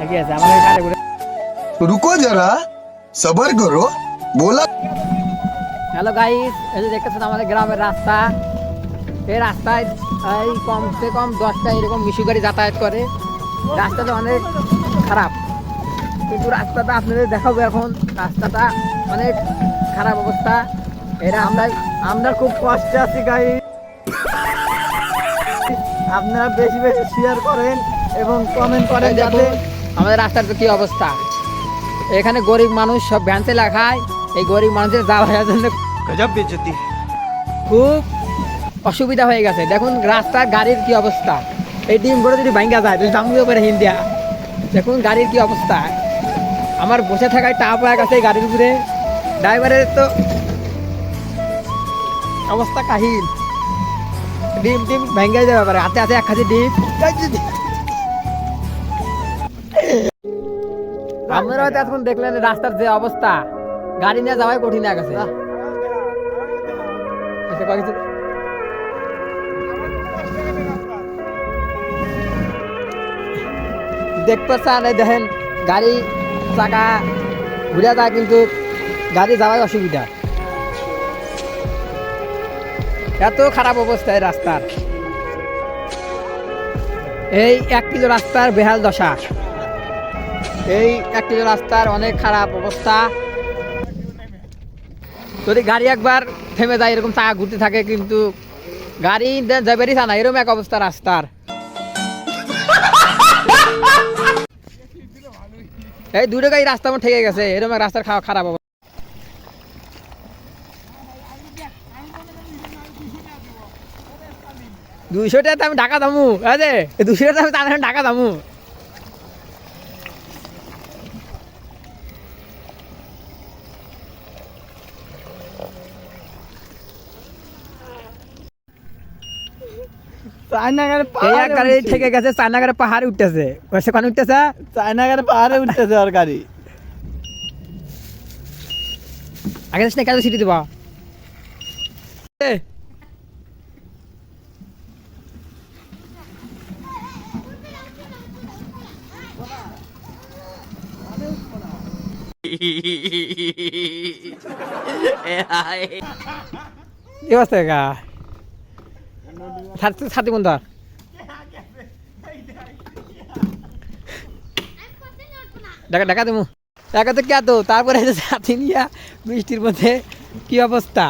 ঠিকই আছে আমাদের কাটে ঘুরে। रुको जरा सबर करो बोला। হ্যালো গাইস, এই যে দেখতেছেন আমাদের গ্রামের রাস্তা। এই রাস্তায় এই কমসে কম 10টা এরকম মিশু গাড়ি যাতায়াত করে। রাস্তাটা অনেক খারাপ, কিন্তু রাস্তাটা আপনাদের দেখাবো এখন। রাস্তাটা অনেক খারাপ অবস্থা। এটা আমরা খুব কষ্টে আছি গাইস। আপনারা বেশি বেশি শেয়ার করেন এবং কমেন্ট করেন যাতে আমাদের রাস্তার কি অবস্থা। এখানে গরিব মানুষ সব ভ্যানতে লাগায়, এই গরিব মানুষের যাওয়ার জন্য गजब बेइज्जती খুব অসুবিধা হয়ে গেছে। দেখুন রাস্তার গাড়ির কি অবস্থা, এই ডিম করে যদি ভাঙ্গা যায় দামিও করে হিন্দিয়া। দেখুন গাড়ির কি অবস্থা, আমার বসে থাকায় টাপ হয়ে গেছে এই গাড়ির উপরে। ড্রাইভারের তো অবস্থা কাহিল, ডিম টিম ভেঙে যাবে পারে। হাতে হাতে এক খাঁচি ডিম। আপনারা হয়তো এখন দেখলেন রাস্তার যে অবস্থা, গাড়ি নিয়ে যাওয়াই কঠিন হয়ে গেছে। দেখতে চান এই দেখেন গাড়ি চাকা ঘুরে যায়, কিন্তু গাড়ি যাওয়াই অসুবিধা। এত খারাপ অবস্থা এই রাস্তার। এই 1 কিলো রাস্তার বেহাল দশা, এই 1 কিলো রাস্তার অনেক খারাপ অবস্থা। যদি গাড়ি একবার থেমে যায় এরকম চাকা ঘুরতে থাকে, কিন্তু গাড়ি যাবেরই না এরকম এক অবস্থা রাস্তার। এই দুটো গাড়ি রাস্তা আমার ঠেকে গেছে, এরকম এক রাস্তার খারাপ অবস্থা। $200 আমি ঢাকা দামু, আরে $200 আমি ঢাকা দামু। গাড়ি ঠেকে গেছে, চায়নাগারে পাহাড়ে উঠতেছে। সেখানে উঠতেছে, চায়নাগারে পাহাড়ে উঠতেছে ওর গাড়ি। আগে কেন সিটি দিবা। কি অবস্থা গা ছাতি বন্ধ ঢাকা দেবো টাকা তো কে তো। তারপরে ছাতি নিয়ে বৃষ্টির মধ্যে কি অবস্থা।